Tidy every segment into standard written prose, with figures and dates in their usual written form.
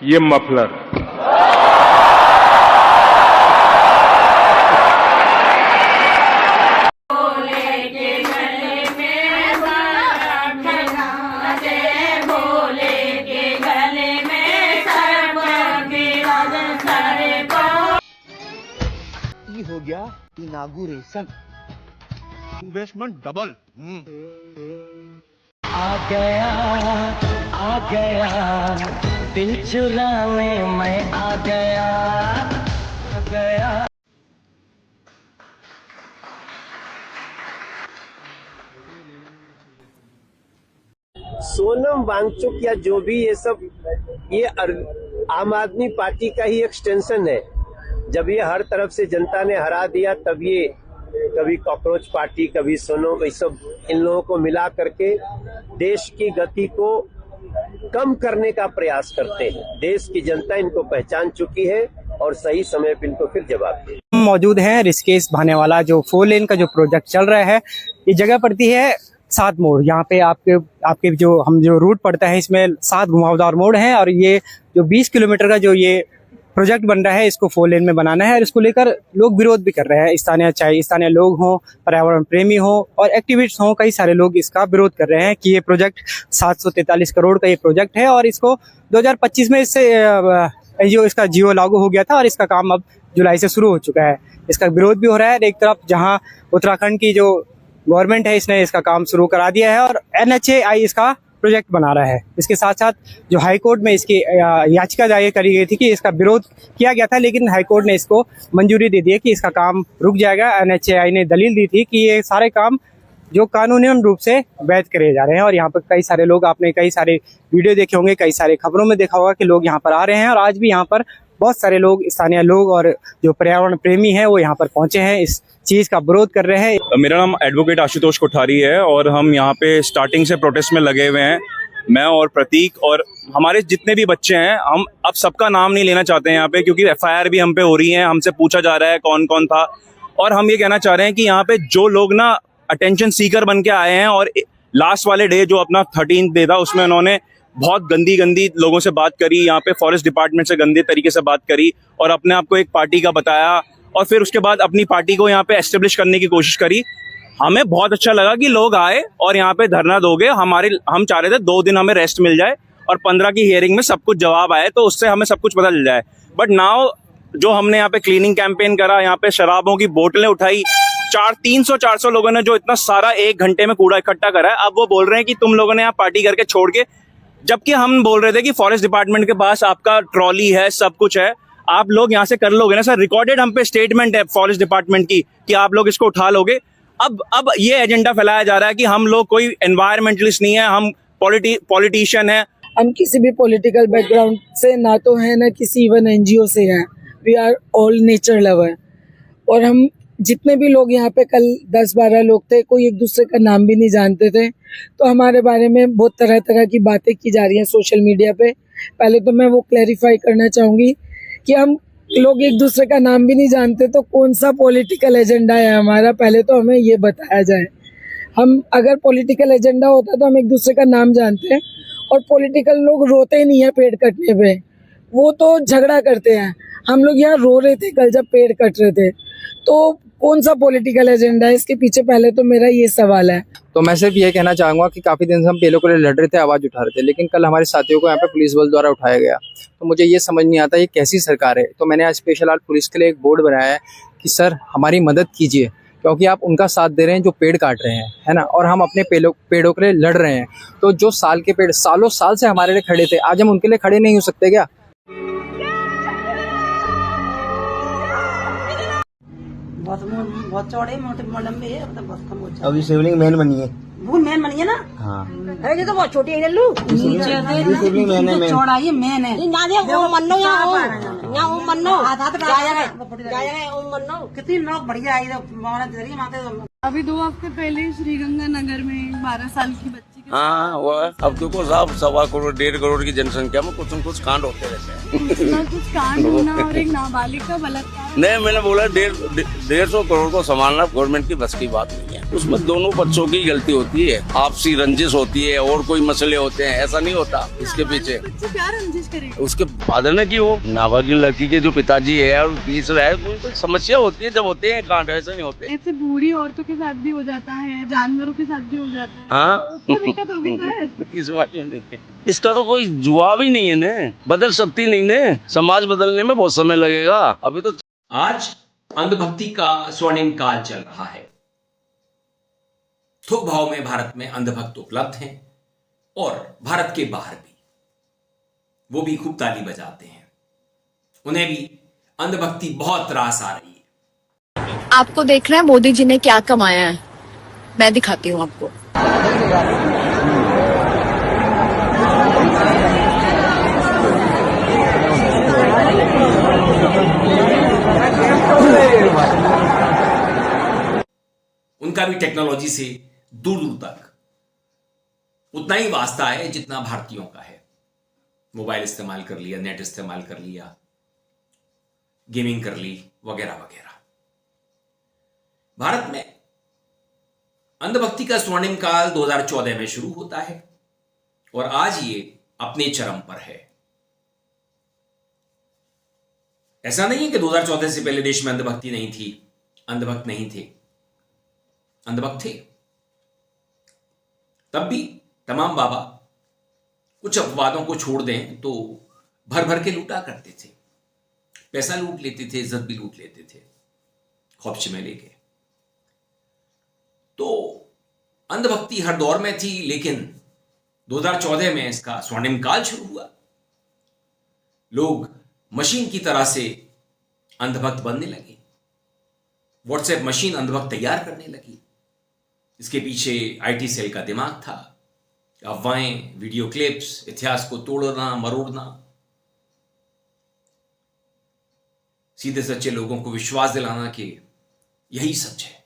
ये मफलर। हो गया इनागुरेशन, इन्वेस्टमेंट डबल। आ गया दिल चुराने मैं आ गया। सोनम वांगचुक या जो भी ये सब, ये आम आदमी पार्टी का ही एक्सटेंशन है। जब ये हर तरफ से जनता ने हरा दिया, तब ये कभी कॉकरोच पार्टी, कभी सोनम, ये सब इन लोगों को मिला करके देश की गति को कम करने का प्रयास करते हैं। देश की जनता इनको पहचान चुकी है और सही समय पर इनको फिर जवाब दे। मौजूद हैं ऋषिकेश भानेवाला जो 4 लेन का जो प्रोजेक्ट चल रहा है, ये जगह पड़ती है 7 मोड़। यहाँ पे आपके जो रूट पड़ता है, इसमें 7 घुमावदार मोड़ हैं और ये जो 20 किलोमीटर का जो ये प्रोजेक्ट बन रहा है, इसको 4 लेन में बनाना है और इसको लेकर लोग विरोध भी कर रहे हैं। स्थानीय लोग हों, पर्यावरण प्रेमी हों और एक्टिविस्ट हों, कई सारे लोग इसका विरोध कर रहे हैं कि ये प्रोजेक्ट 743 करोड़ का ये प्रोजेक्ट है और इसको 2025 में इससे जो इसका जियो लागू हो गया था और इसका काम अब जुलाई से शुरू हो चुका है। इसका विरोध भी हो रहा है। एक तरफ जहाँ उत्तराखंड की जो गवर्नमेंट है, इसने इसका काम शुरू करा दिया है और NHAI इसका प्रोजेक्ट बना रहा है। इसके साथ साथ जो हाई कोर्ट में इसकी याचिका दायर करी गई थी कि इसका विरोध किया गया था, लेकिन हाई कोर्ट ने इसको मंजूरी दे दी है कि इसका काम रुक जाएगा। NHAI ने दलील दी थी कि ये सारे काम जो कानूनी रूप से वैध करे जा रहे हैं और यहाँ पर कई सारे लोग, आपने कई सारे वीडियो देखे होंगे, कई सारे खबरों में देखा होगा कि लोग यहाँ पर आ रहे हैं और आज भी यहाँ पर बहुत सारे लोग, स्थानीय लोग और जो पर्यावरण प्रेमी हैं, वो यहाँ पर पहुंचे हैं, इस चीज का विरोध कर रहे हैं। मेरा नाम एडवोकेट आशुतोष कोठारी है और हम यहाँ पे स्टार्टिंग से प्रोटेस्ट में लगे हुए हैं। मैं और प्रतीक और हमारे जितने भी बच्चे हैं, हम अब सबका नाम नहीं लेना चाहते हैं यहाँ पे, क्योंकि FIR भी हम पे हो रही है, हमसे पूछा जा रहा है कौन कौन था। और हम ये कहना चाह रहे हैं कि यहाँ पे जो लोग ना अटेंशन सीकर बन के आए हैं और लास्ट वाले डे जो अपना 13th डे था, उसमें उन्होंने बहुत गंदी लोगों से बात करी, यहाँ पे फॉरेस्ट डिपार्टमेंट से गंदे तरीके से बात करी और अपने आप को एक पार्टी का बताया और फिर उसके बाद अपनी पार्टी को यहाँ पे एस्टेब्लिश करने की कोशिश करी। हमें बहुत अच्छा लगा कि लोग आए और यहाँ पे धरना दोगे। हम चाह रहे थे 2 दिन हमें रेस्ट मिल जाए और 15 की हियरिंग में सब कुछ जवाब आए तो उससे हमें सब कुछ पता चल जाए। बट नाउ जो हमने यहाँ पे क्लीनिंग कैंपेन करा, यहाँ पे शराबों की बोतलें उठाई, 300-400 लोगों ने जो इतना सारा 1 घंटे में कूड़ा इकट्ठा करा है, अब वो बोल रहे हैं कि तुम लोगों ने यहाँ पार्टी करके छोड़ के, जबकि हम बोल रहे थे कि फॉरेस्ट डिपार्टमेंट के पास आपका ट्रॉली है, सब कुछ है, आप लोग यहाँ से कर लोगे ना सर। रिकॉर्डेड हम पे स्टेटमेंट है फॉरेस्ट डिपार्टमेंट की कि आप लोग इसको उठा लोगे। अब ये एजेंडा फैलाया जा रहा है कि हम लोग कोई एनवायरमेंटलिस्ट नहीं है, हम पॉलिटिशियन है। हम किसी भी पॉलिटिकल बैकग्राउंड से ना तो है, ना किसी इवन NGO से है। We are all nature lover. और हम जितने भी लोग यहाँ पे, कल 10-12 लोग थे, कोई एक दूसरे का नाम भी नहीं जानते थे, तो हमारे बारे में बहुत तरह तरह की बातें की जा रही हैं सोशल मीडिया पे। पहले तो मैं वो क्लैरिफाई करना चाहूँगी कि हम लोग एक दूसरे का नाम भी नहीं जानते, तो कौन सा पॉलिटिकल एजेंडा है हमारा, पहले तो हमें ये बताया जाए। हम अगर पॉलिटिकल एजेंडा होता तो हम एक दूसरे का नाम जानते हैं। और पॉलिटिकल लोग रोते नहीं है पेड़ कटने पे, वो तो झगड़ा करते हैं। हम लोग यहाँ रो रहे थे कल जब पेड़ कट रहे थे, तो कौन सा पॉलिटिकल एजेंडा है इसके पीछे, पहले तो मेरा ये सवाल है। तो मैं सिर्फ ये कहना चाहूँगा कि काफ़ी दिन से हम पेड़ों के लिए लड़ रहे थे, आवाज़ उठा रहे थे, लेकिन कल हमारे साथियों को यहाँ पे पुलिस बल द्वारा उठाया गया। तो मुझे ये समझ नहीं आता ये कैसी सरकार है। तो मैंने आज स्पेशल आज पुलिस के लिए एक बोर्ड बनाया है कि सर हमारी मदद कीजिए, क्योंकि आप उनका साथ दे रहे हैं जो पेड़ काट रहे हैं, है ना, और हम अपने पेड़ों के लिए लड़ रहे हैं। तो जो साल के पेड़ सालों साल से हमारे लिए खड़े थे, आज हम उनके लिए खड़े नहीं हो सकते क्या? बहुत चौड़े मोटे लंबे है, अब तो बहुत कम हो जाए। अभी शिवलिंग मैन बनी है, भूल मैन बनी है ना। हाँ, अरे ये तो बहुत छोटी है लल्लू, शिवलिंग मैन है, चौड़ा ये मैन है। कितनी लोग बढ़िया आई माते। अभी 2 हफ्ते पहले श्रीगंगानगर में 12 साल की बच्ची हाँ वो है। अब देखो साहब 1.25 करोड़ 1.5 करोड़ की जनसंख्या में कुछ न कुछ कांड होते रहते हैं। कुछ कांड होना और एक नाबालिग का बलात्कार। नहीं मैंने बोला 150 करोड़ को संभालना गवर्नमेंट की बस की बात नहीं है। उसमें दोनों बच्चों की गलती होती है, आपसी रंजिश होती है और कोई मसले होते हैं, ऐसा नहीं होता इसके पीछे। बच्चे क्या रंजिश करेंगे? उसके फादर ने की वो नाबालिग लड़की के जो पिताजी है और तीसरा है, कोई समस्या होती है जब होते हैं कांड, ऐसा नहीं होते। ऐसे बूढ़ी औरतों के साथ भी हो जाता है, जानवरों के साथ भी हो जाता है। हाँ दिक्कत होगी सर। इस बात में इसका तो कोई जवाब ही नहीं है ने, बदल सकती नहीं ने, समाज बदलने में बहुत समय लगेगा अभी तो। आज अंधभक्ति का स्वर्णिम काल चल रहा है। थोक भाव में भारत में अंधभक्त उपलब्ध हैं और भारत के बाहर भी, वो भी खूब ताली बजाते हैं। उन्हें भी अंधभक्ति बहुत त्रास आ रही है। आपको देखना है मोदी जी ने क्या कमाया है, मैं दिखाती हूँ आपको। उनका भी टेक्नोलॉजी से दूर दूर तक उतना ही वास्ता है जितना भारतीयों का है। मोबाइल इस्तेमाल कर लिया, नेट इस्तेमाल कर लिया, गेमिंग कर ली, वगैरह वगैरह। भारत में अंधभक्ति का स्वर्णिम काल 2014 में शुरू होता है और आज ये अपने चरम पर है। ऐसा नहीं है कि 2014 से पहले देश में अंधभक्ति नहीं थी, अंधभक्त नहीं थे, अंधभक्त थे। तब भी तमाम बाबा कुछ अपवादों को छोड़ दें तो भर भर के लूटा करते थे, पैसा लूट लेते थे, इज्जत भी लूट लेते थे, खौफ में लेके। तो अंधभक्ति हर दौर में थी, लेकिन 2014 में इसका स्वर्णिम काल शुरू हुआ। लोग मशीन की तरह से अंधभक्त बनने लगे। व्हाट्सएप मशीन अंधभक्त तैयार करने लगी। इसके पीछे आईटी सेल का दिमाग था। अफवाहें, वीडियो क्लिप्स, इतिहास को तोड़ना मरोड़ना, सीधे सच्चे लोगों को विश्वास दिलाना कि यही सच है।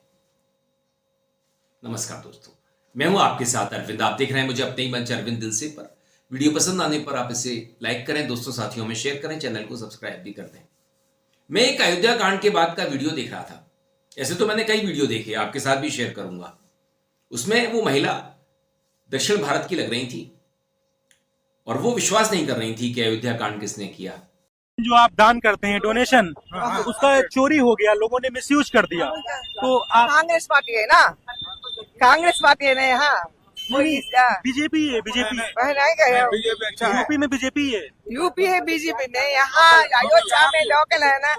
नमस्कार दोस्तों, मैं हूं आपके साथ अरविंद। आप देख रहे हैं मुझे अपने ही मंच अरविंद दिल से पर। वीडियो पसंद आने पर आप इसे लाइक करें, दोस्तों साथियों में शेयर करें, चैनल को सब्सक्राइब भी कर दें। मैं एक अयोध्या कांड के बाद का वीडियो देख रहा था। ऐसे तो मैंने कई वीडियो देखे, आपके साथ भी शेयर करूंगा। उसमें वो महिला दक्षिण भारत की लग रही थी और वो विश्वास नहीं कर रही थी कि अयोध्या कांड किसने किया। जो आप दान करते हैं, डोनेशन, उसका चोरी हो गया, लोगों ने मिसयूज कर दिया। तो आप कांग्रेस पार्टी है ना, कांग्रेस पार्टी है ना, यहाँ बीजेपी है, बीजेपी नहीं गए, यूपी में बीजेपी है, यूपी है बीजेपी नहीं, यहाँ अयोध्या में लोकल है ना,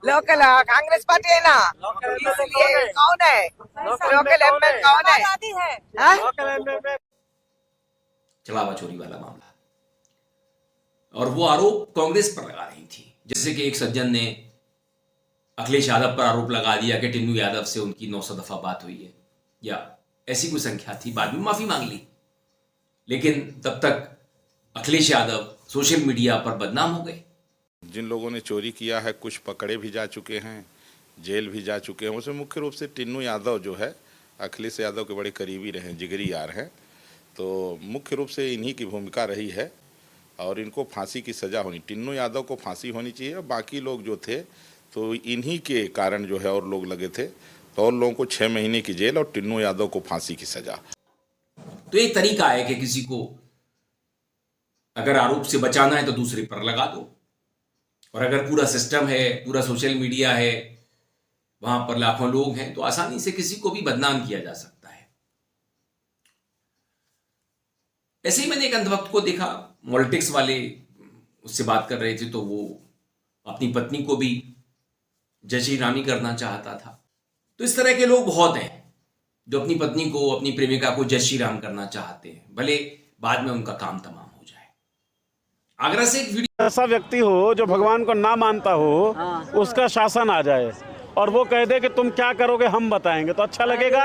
लोकल कांग्रेस पार्टी है ना, इसलिए कौन है लोकल एमएलए, कौन है चलावा चोरी वाला मामला, और वो आरोप कांग्रेस पर लगा रही थी। जैसे कि एक सज्जन ने अखिलेश यादव पर आरोप लगा दिया कि टिन्नू यादव से उनकी 900 दफा बात हुई है, या ऐसी कोई संख्या थी। बाद में माफी मांग ली, लेकिन तब तक अखिलेश यादव सोशल मीडिया पर बदनाम हो गए। जिन लोगों ने चोरी किया है कुछ पकड़े भी जा चुके हैं, जेल भी जा चुके हैं। उसमें मुख्य रूप से टिन्नू यादव जो है अखिलेश यादव के बड़े करीबी रहे, जिगरी यार हैं। तो मुख्य रूप से इन्हीं की भूमिका रही है और इनको फांसी की सज़ा होनी, टिन्नू यादव को फांसी होनी चाहिए। बाकी लोग जो थे तो इन्हीं के कारण जो है और लोग लगे थे, तो और लोगों को 6 महीने की जेल और टिन्नू यादव को फांसी की सज़ा। तो एक तरीका है कि किसी को अगर आरोप से बचाना है तो दूसरे पर लगा दो, और अगर पूरा सिस्टम है, पूरा सोशल मीडिया है, वहां पर लाखों लोग हैं, तो आसानी से किसी को भी बदनाम किया जा सकता है। ऐसे ही मैंने एक अंधभक्त को देखा, पॉलिटिक्स वाले उससे बात कर रहे थे, तो वो अपनी पत्नी को भी जय श्री राम करना चाहता था। तो इस तरह के लोग बहुत हैं जो अपनी पत्नी को, अपनी प्रेमिका को जय श्री राम करना चाहते हैं, भले बाद में उनका काम तमाम हो जाए। आगरा से एक वीडियो, ऐसा व्यक्ति हो जो भगवान को ना मानता हो, उसका शासन आ जाए और वो कह दे कि तुम क्या करोगे हम बताएंगे, तो अच्छा लगेगा?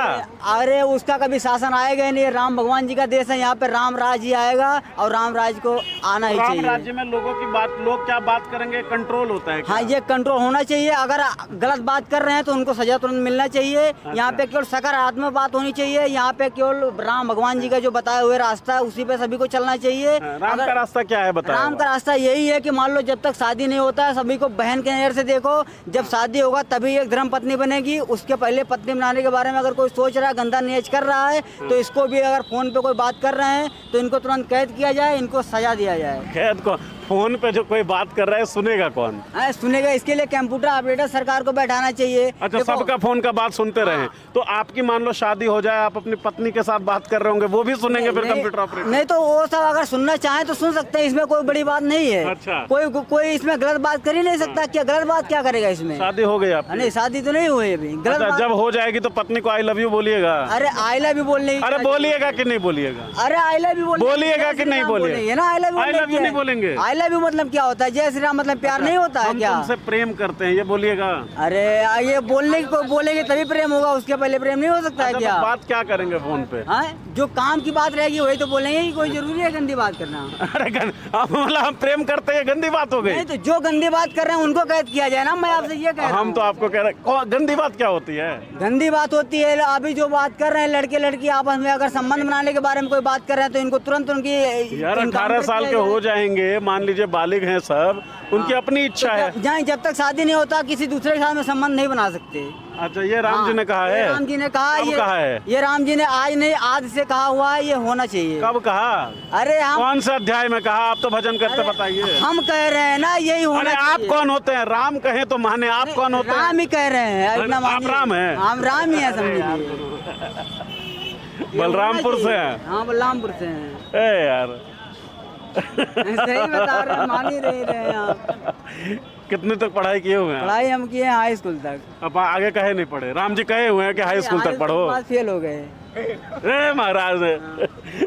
अरे उसका कभी शासन आएगा ही नहीं। राम भगवान जी का देश है, यहाँ पे राम राज ही आएगा और राम राज को आना ही चाहिए। राम राज्य में लोगों की बात, लोग क्या बात करेंगे, कंट्रोल होता है क्या? हाँ, ये कंट्रोल होना चाहिए। अगर गलत बात कर रहे हैं तो उनको सजा तुरंत मिलना चाहिए। यहाँ पे केवल सकारात्मक बात होनी चाहिए। यहाँ पे केवल राम भगवान जी का जो बताया हुए रास्ता है उसी पे सभी को चलना चाहिए। राम का रास्ता क्या है बताओ? राम का रास्ता यही है कि मान लो जब तक शादी नहीं होता है सभी को बहन के नजर से देखो। जब शादी होगा तभी एक धर्म पत्नी बनेगी। उसके पहले पत्नी बनाने के बारे में अगर कोई सोच रहा है, गंदा न्याज कर रहा है, तो इसको भी अगर फोन पे कोई बात कर रहे हैं तो इनको तुरंत कैद किया जाए, इनको सजा दिया जाए। कैद को फोन पे जो कोई बात कर रहा है सुनेगा कौन? सुनेगा, इसके लिए कंप्यूटर ऑपरेटर सरकार को बैठाना चाहिए। अच्छा, सबका फोन का बात सुनते रहे तो आपकी मान लो शादी हो जाए, आप अपनी पत्नी के साथ बात कर रहे होंगे, वो भी सुनेंगे फिर कंप्यूटर ऑपरेटर? नहीं, तो वो सब अगर सुनना चाहें तो सुन सकते हैं, इसमें कोई बड़ी बात नहीं है। अच्छा, कोई इसमें गलत बात कर ही नहीं सकता। क्या गलत बात क्या करेगा इसमें? शादी हो गई आपकी? नहीं, शादी तो नहीं हुई अभी। गलत अच्छा, जब हो जाएगी तो पत्नी को आई लव यू बोलिएगा? अरे आई लव यू बोलने, अरे बोलिएगा कि नहीं बोलिएगा? अरे आई लव यू बोलिएगा कि नहीं बोलिएगा? ना आई लव यू नहीं बोलेंगे? आई लव यू मतलब क्या होता है? जय श्री राम मतलब प्यार नहीं होता है क्या? हम तुमसे प्रेम करते हैं, ये बोलिएगा? अरे ये बोलेंगे तभी प्रेम होगा, उसके पहले प्रेम नहीं हो सकता है क्या? बात क्या करेंगे फोन पे? जो काम की बात रहेगी वही तो बोलेंगे ही। कोई जरूरी है गंदी बात करना? अरे हम प्रेम करते हैं, गंदी बात हो गई? नहीं, तो जो गंदी बात कर रहे हैं उनको कैद किया जाए ना। मैं आपसे ये कह रहा हूं। हम तो आपको कह रहे हैं, गंदी बात क्या होती है? गंदी बात होती है अभी जो बात कर रहे हैं लड़के लड़की आपस में अगर संबंध बनाने के बारे में कोई बात कर रहे हैं तो इनको तुरंत उनकी यार 18 साल के हो जाएंगे, मान लीजिए बालिग हैं सब, उनकी अपनी इच्छा है। जब तक शादी नहीं होता किसी दूसरे के साथ में संबंध नहीं बना सकते। अच्छा, ये राम जी ने कहा है? राम जी ने कहा, ये राम जी ने आज नहीं आज से कहा हुआ है, ये होना चाहिए। कब कहा? अरे हम कौन से अध्याय में कहा? आप तो भजन करते, बताइए। हम कह रहे हैं ना यही होना चाहिए। आप कौन होते हैं? राम कहे तो माने, आप कौन होते हैं? राम ही कह रहे हैं। आप राम है? हम राम ही है, समझिए। बलरामपुर से हैं? हाँ, बलरामपुर से हैं। यार सही बता रहे हैं, मान ही नहीं रहे हैं आप। कितने तक पढ़ाई किए हुए हैं? पढ़ाई हम किए हैं हाई स्कूल तक। अब आगे कहे नहीं पढ़े? राम जी कहे हुए हैं कि हाई स्कूल तक पढ़ो। फेल हो गए। महाराज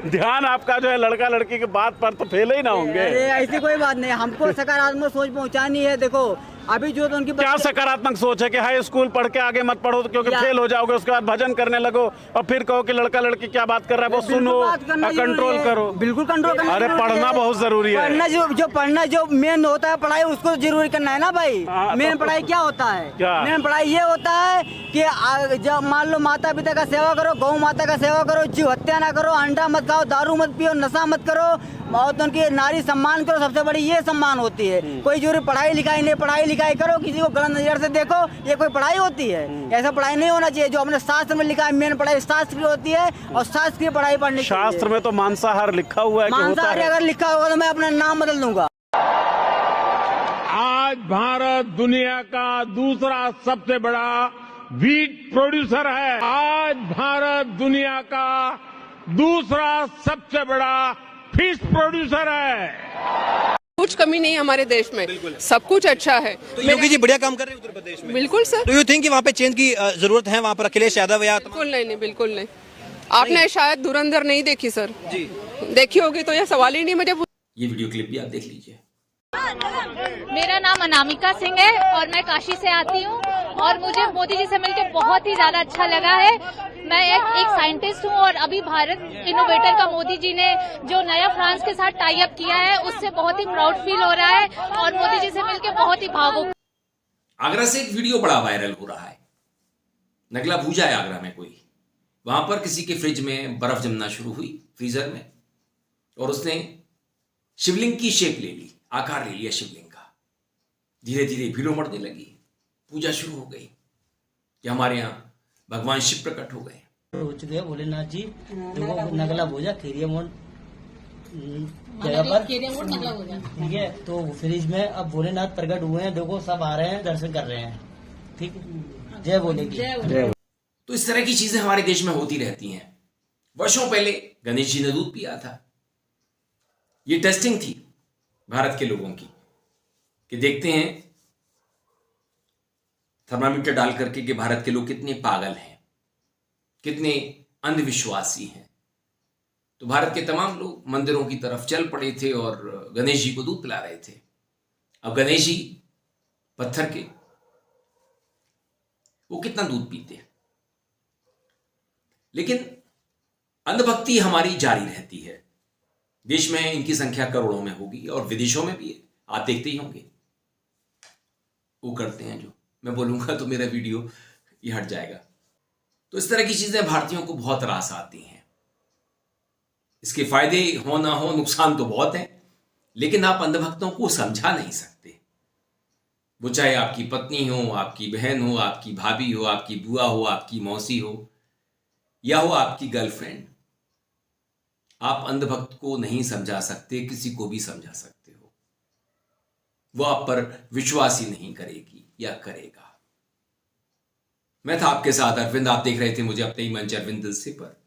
ध्यान आपका जो है लड़का लड़की की बात पर, तो फेल ही ना होंगे। अरे ऐसी कोई बात नहीं, हमको सकारात्मक सोच पहुंचानी है। देखो अभी जो तो उनकी क्या सकारात्मक सोच है कि हाई स्कूल पढ़ के आगे मत पढ़ो क्योंकि फेल हो जाओगे, उसके बाद भजन करने लगो और फिर कहो कि लड़का लड़की क्या बात कर रहा है वो सुनो, कंट्रोल करो। बिल्कुल कंट्रोल करना। अरे पढ़ना बहुत जरूरी है। पढ़ना जो मेन होता है पढ़ाई, उसको जरूरी करना है ना भाई। मेन पढ़ाई क्या होता है? मेन पढ़ाई ये होता है कि जब मान लो माता पिता का सेवा करो, गौ माता का सेवा करो, जीव हत्या ना करो, अंडा मत खाओ, दारू मत पियो, नशा मत करो, और उनकी नारी सम्मान करो। सबसे बड़ी ये सम्मान होती है। कोई जरूरी पढ़ाई लिखाई नहीं, पढ़ाई लिखाई करो, किसी को गलत नजर से देखो, ये कोई पढ़ाई होती है? ऐसा पढ़ाई नहीं होना चाहिए। जो हमने शास्त्र में लिखा है मेन पढ़ाई शास्त्र की होती है और शास्त्र की पढ़ाई पढ़नी चाहिए। शास्त्र में तो मांसाहार लिखा हुआ है। मांसाहार अगर लिखा होगा तो मैं अपना नाम बदल दूंगा। आज भारत दुनिया का दूसरा सबसे बड़ा वीट प्रोड्यूसर है। आज भारत दुनिया का दूसरा सबसे बड़ा फिश प्रोड्यूसर है। कुछ कमी नहीं हमारे देश में, सब कुछ अच्छा है। तो योगी जी बढ़िया काम कर रहे हैं उत्तर प्रदेश में। बिल्कुल सर। तो यू थिंक कि वहाँ पे चेंज की जरूरत है? वहाँ पर अखिलेश यादव या बिल्कुल नहीं, बिल्कुल नहीं। आपने शायद धुरंधर नहीं देखी सर जी, देखी होगी तो यह सवाल ही नहीं। मुझे ये वीडियो क्लिप भी आप देख लीजिए। मेरा नाम अनामिका सिंह है और मैं काशी से आती हूँ और मुझे मोदी जी से मिलकर बहुत ही ज्यादा अच्छा लगा है। मैं एक साइंटिस्ट हूँ और अभी भारत इनोवेटर का मोदी जी ने जो नया फ्रांस के साथ टाई अप किया है उससे बहुत ही प्राउड फील हो रहा है और मोदी जी से मिलकर बहुत ही भावुक। आगरा से एक वीडियो बड़ा वायरल हो रहा है। नगला भूजा है आगरा में कोई, वहां पर किसी के फ्रिज में बर्फ जमना शुरू हुई, फ्रीजर में, और उसने शिवलिंग की शेप ले ली, आकार ले लिया शिवलिंग का। धीरे धीरे भीड़ उमड़ने लगी, पूजा शुरू हो गई कि हमारे यहाँ भगवान शिव प्रकट हो गए। हो चुके हैं भोलेनाथ जी। देखो नगला भोजा खेरिया मोड़ जगह पर, ठीक है। तो फ्रिज में अब भोलेनाथ प्रकट हुए हैं। देखो सब आ रहे हैं, दर्शन कर रहे हैं। ठीक है, जय भोले की। तो इस तरह की चीजें हमारे देश में होती रहती हैं। वर्षों पहले गणेश जी ने दूध पिया था। ये टेस्टिंग थी भारत के लोगों की कि देखते हैं थर्मामीटर डाल करके कि भारत के लोग कितने पागल हैं, कितने अंधविश्वासी हैं। तो भारत के तमाम लोग मंदिरों की तरफ चल पड़े थे और गणेश जी को दूध पिला रहे थे। अब गणेश जी पत्थर के, वो कितना दूध पीते हैं। लेकिन अंधभक्ति हमारी जारी रहती है। देश में इनकी संख्या करोड़ों में होगी और विदेशों में भी है, आप देखते ही होंगे। वो करते हैं जो, मैं बोलूंगा तो मेरा वीडियो ये हट जाएगा। तो इस तरह की चीजें भारतीयों को बहुत रास आती हैं। इसके फायदे हो ना हो, नुकसान तो बहुत है, लेकिन आप अंधभक्तों को समझा नहीं सकते। वो चाहे आपकी पत्नी हो, आपकी बहन हो, आपकी भाभी हो, आपकी बुआ हो, आपकी मौसी हो, या हो आपकी गर्लफ्रेंड। आप अंधभक्त को नहीं समझा सकते, किसी को भी समझा सकते हो। वो आप पर विश्वास ही नहीं करेगी या करेगा। मैं था आपके साथ अरविंद, आप देख रहे थे मुझे अपने ही मंच अरविंद दिल से पर।